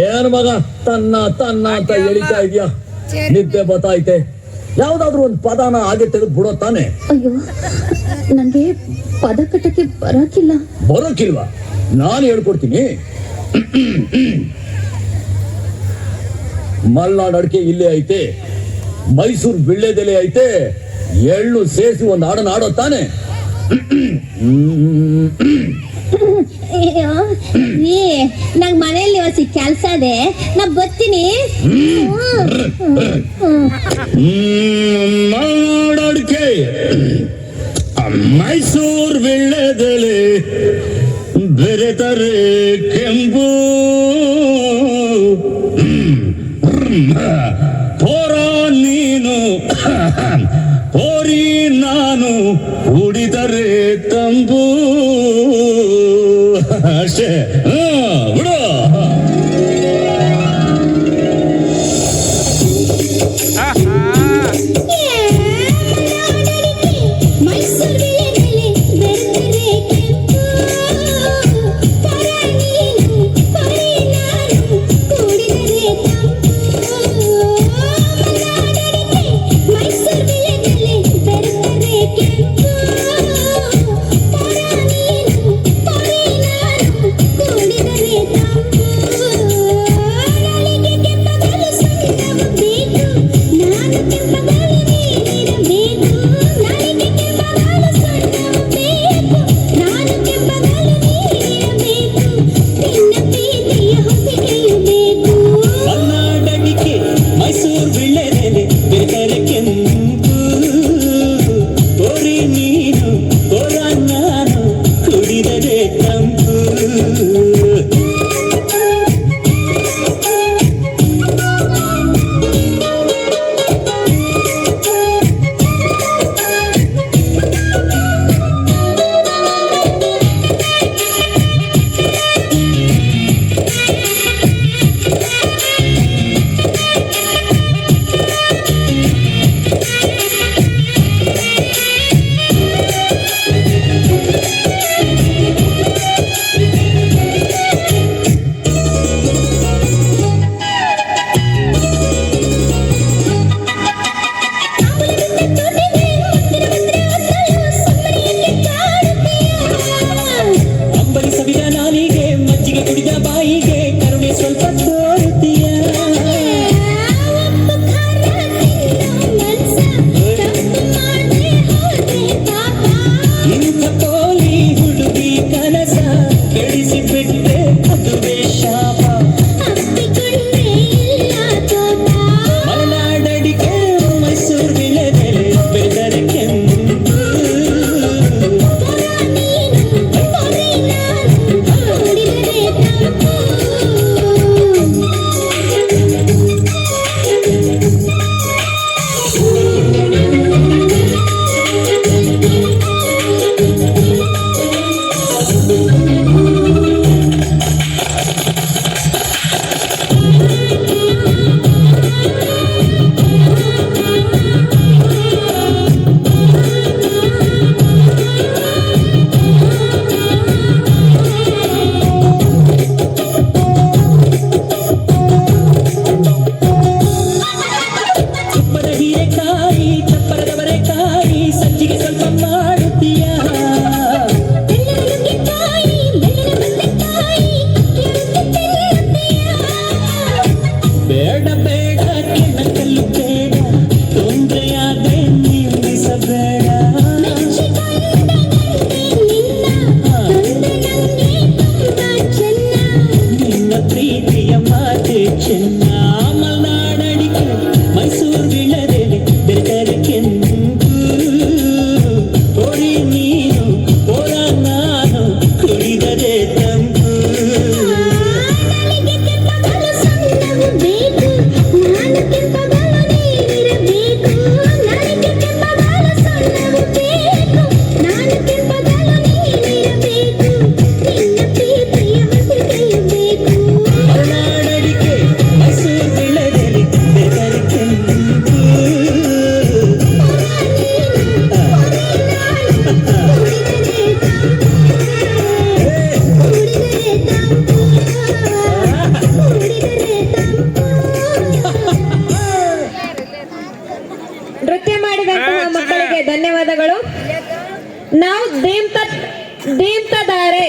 ಏನ್ ಮಗ ತನ್ನ ತನ್ನ ಅಂತ ಎಳಿತಾ ಇದೆಯಾ? ನಿದ್ದೆ ಬತ್ತೈತೆ. ಯಾವ್ದಾದ್ರು ಒಂದು ಪದನ ಹಾಗೆ ತೆಗೆದು ಬಿಡೋ ತಾನೆ. ಅಯ್ಯೋ, ನಂಗೆ ಪದ ಕಟ್ಟಕ್ಕೆ ಬರೋಕಿಲ್ವಾ? ನಾನು ಹೇಳ್ಕೊಡ್ತೀನಿ. ಮಲ್ನಾಡ್ ಅಡಿಕೆ ಇಲ್ಲೇ ಐತೆ, ಮೈಸೂರು ವಿಳ್ಳೆದೆಲೆ ಐತೆ, ಎಳ್ಳು ಸೇರಿಸಿ ಒಂದು ಹಾಡನ್ನ ಆಡೋ ತಾನೆ. ನಂಗ್ ಮನೆಯಲ್ಲಿ ಹೊಸಿ ಕೆಲ್ಸ ಇದೆ, ನಾ ಬರ್ತೀನಿ. ಮಲ್ನಾಡ್ ಅಡಿಕೆ, ಮೈಸೂರು ವಿಳ್ಳೆದೆಲೆ, ಬೆರೆತರೆ ಕೆಂಪು, ಪೋರ ನೀನು ಪೋರಿ ನಾನು, ಉಡಿದರೆ ತಂಬು. ಅಷ್ಟೇ, ಬಿಡು. ಧನ್ಯವಾದಗಳು. ನಾವು ದೀಮ್ತದಾರೆ